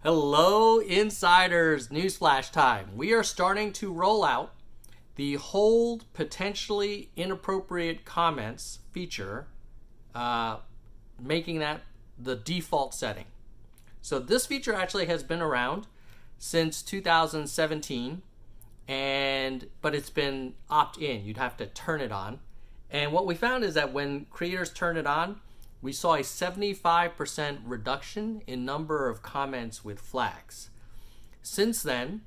Hello, insiders! Newsflash time. We are starting to roll out the hold potentially inappropriate comments feature, making that the default setting. So this feature actually has been around since 2017, but it's been opt-in. You'd have to turn it on. And what we found is that when creators turn it on, we saw a 75% reduction in number of comments with flags. Since then,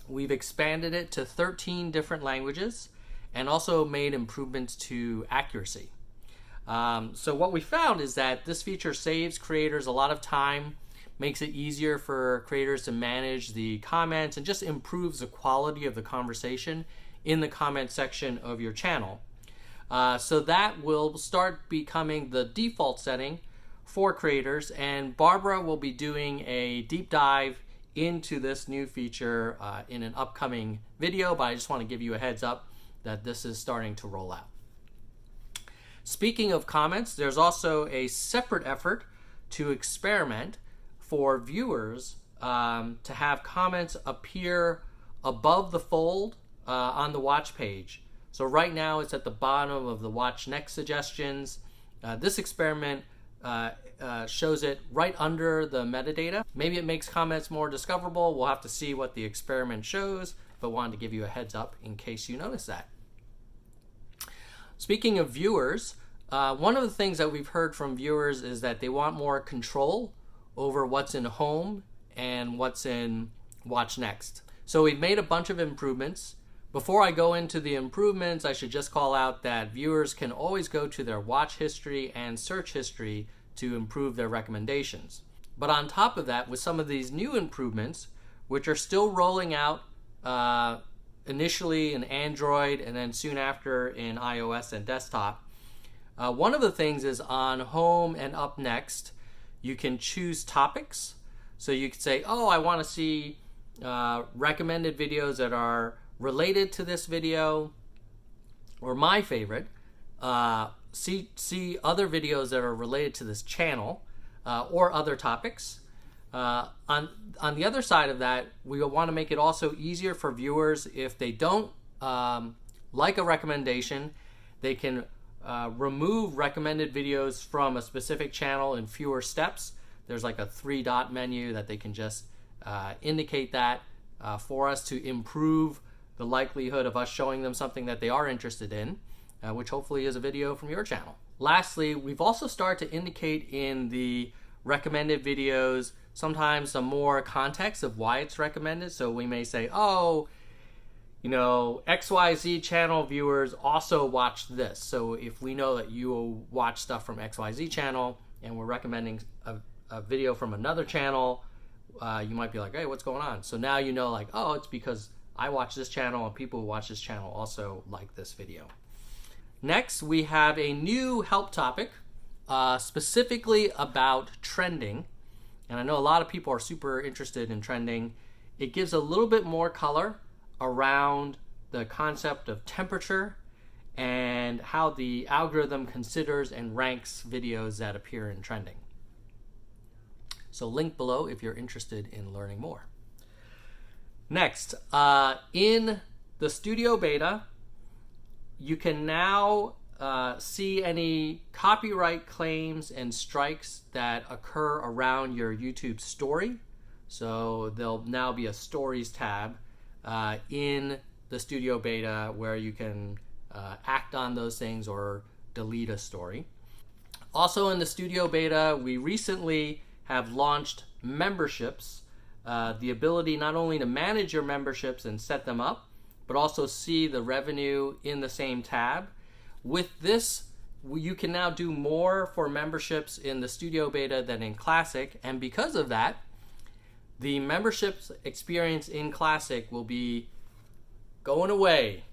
we've expanded it to 13 different languages and also made improvements to accuracy. So what we found is that this feature saves creators a lot of time, makes it easier for creators to manage the comments, and just improves the quality of the conversation in the comment section of your channel. So that will start becoming the default setting for creators, and Barbara will be doing a deep dive into this new feature in an upcoming video, but I just want to give you a heads up that this is starting to roll out. Speaking of comments, there's also a separate effort to experiment for viewers to have comments appear above the fold on the watch page. So right now it's at the bottom of the watch next suggestions. This experiment shows it right under the metadata. Maybe it makes comments more discoverable. We'll have to see what the experiment shows, but wanted to give you a heads up in case you notice that. Speaking of viewers, one of the things that we've heard from viewers is that they want more control over what's in home and what's in watch next. So we've made a bunch of improvements. Before I go into the improvements, I should just call out that viewers can always go to their watch history and search history to improve their recommendations. But on top of that, with some of these new improvements, which are still rolling out initially in Android and then soon after in iOS and desktop, one of the things is on home and up next, you can choose topics. So you could say, oh, I want to see recommended videos that are related to this video, or my favorite, see other videos that are related to this channel, or other topics. On the other side of that, we want to make it also easier for viewers if they don't like a recommendation, they can remove recommended videos from a specific channel in fewer steps. There's like a 3-dot menu that they can just indicate that for us to improve the likelihood of us showing them something that they are interested in, which hopefully is a video from your channel. Lastly, we've also started to indicate in the recommended videos sometimes some more context of why it's recommended. So we may say, oh, you know, XYZ channel viewers also watch this. So if we know that you watch stuff from XYZ channel and we're recommending a video from another channel, you might be like, hey, what's going on? So now you know, like, oh, it's because I watch this channel and people who watch this channel also like this video. Next, we have a new help topic specifically about trending. And I know a lot of people are super interested in trending. It gives a little bit more color around the concept of temperature and how the algorithm considers and ranks videos that appear in trending. So link below if you're interested in learning more. Next, in the Studio Beta, you can now see any copyright claims and strikes that occur around your YouTube story. So there'll now be a Stories tab in the Studio Beta where you can act on those things or delete a story. Also in the Studio Beta, we recently have launched memberships. The ability not only to manage your memberships and set them up, but also see the revenue in the same tab. With this, you can now do more for memberships in the Studio Beta than in Classic, and because of that, the memberships experience in Classic will be going away.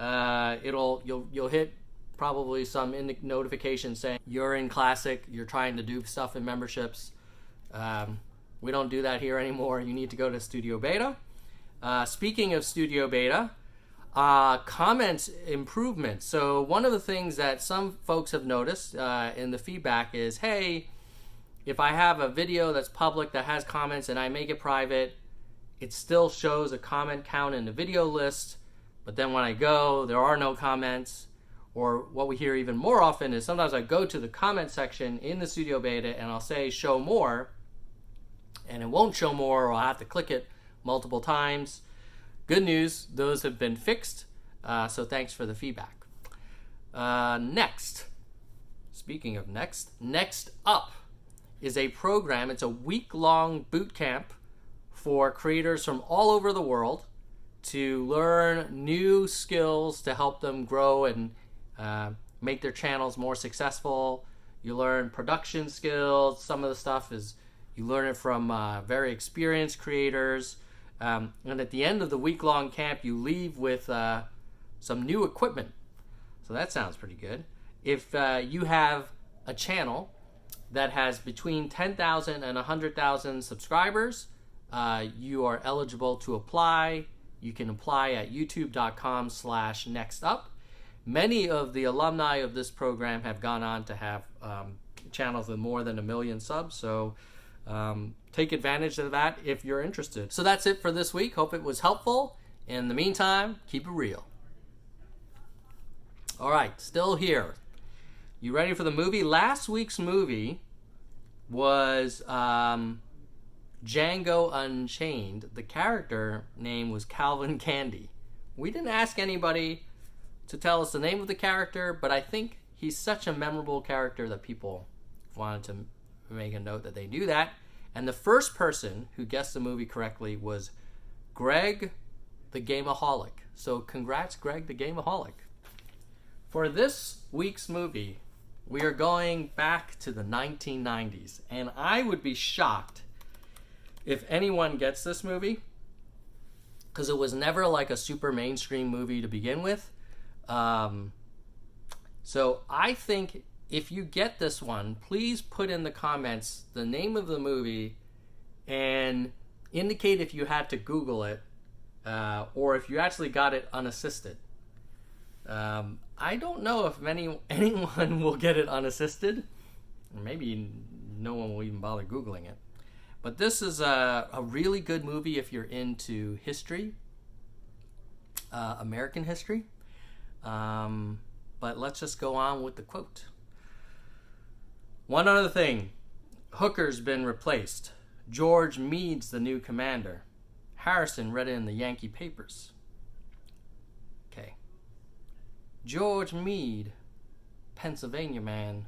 You'll hit probably some notification saying you're in Classic, you're trying to do stuff in memberships. We don't do that here anymore. You need to go to Studio Beta. Speaking of Studio Beta, comments improvements. So one of the things that some folks have noticed in the feedback is, hey, if I have a video that's public that has comments and I make it private, it still shows a comment count in the video list, but then when I go, there are no comments. Or what we hear even more often is sometimes I go to the comment section in the Studio Beta and I'll say show more, and it won't show more, or I'll have to click it multiple times. Good news, those have been fixed, so thanks for the feedback. Next, speaking of NextUp is a program. It's a week-long boot camp for creators from all over the world to learn new skills to help them grow and make their channels more successful. You learn production skills. Some of the stuff is you learn it from very experienced creators. And at the end of the week-long camp, you leave with some new equipment. So that sounds pretty good. If you have a channel that has between 10,000 and 100,000 subscribers, you are eligible to apply. You can apply at youtube.com/nextup. Many of the alumni of this program have gone on to have channels with more than 1 million subs, so take advantage of that if you're interested. So that's it for this week. Hope it was helpful. In the meantime, keep it real. All right, still here. You ready for the movie? Last week's movie was Django Unchained. The character name was Calvin Candy. We didn't ask anybody to tell us the name of the character, but I think he's such a memorable character that people wanted to make a note that they knew that. And the first person who guessed the movie correctly was Greg the Gameaholic. So congrats, Greg the Gameaholic. For this week's movie, we are going back to the 1990s, and I would be shocked if anyone gets this movie, because it was never like a super mainstream movie to begin with. So I think if you get this one, please put in the comments the name of the movie and indicate if you had to Google it, or if you actually got it unassisted. I don't know if anyone will get it unassisted. Maybe no one will even bother Googling it. But this is a really good movie if you're into history, American history. But let's just go on with the quote. One other thing. Hooker's been replaced. George Meade's the new commander. Harrison read it in the Yankee papers. Okay. George Meade, Pennsylvania man.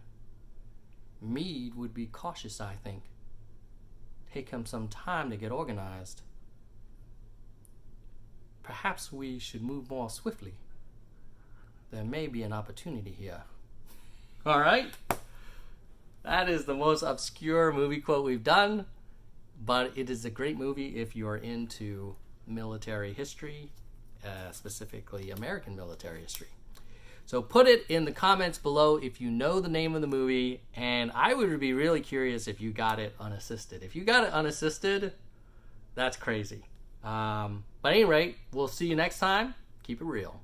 Meade would be cautious, I think. Take him some time to get organized. Perhaps we should move more swiftly. There may be an opportunity here. All right. That is the most obscure movie quote we've done, but it is a great movie if you're into military history, specifically American military history. So put it in the comments below if you know the name of the movie, and I would be really curious if you got it unassisted. If you got it unassisted, that's crazy. But at any rate, we'll see you next time. Keep it real.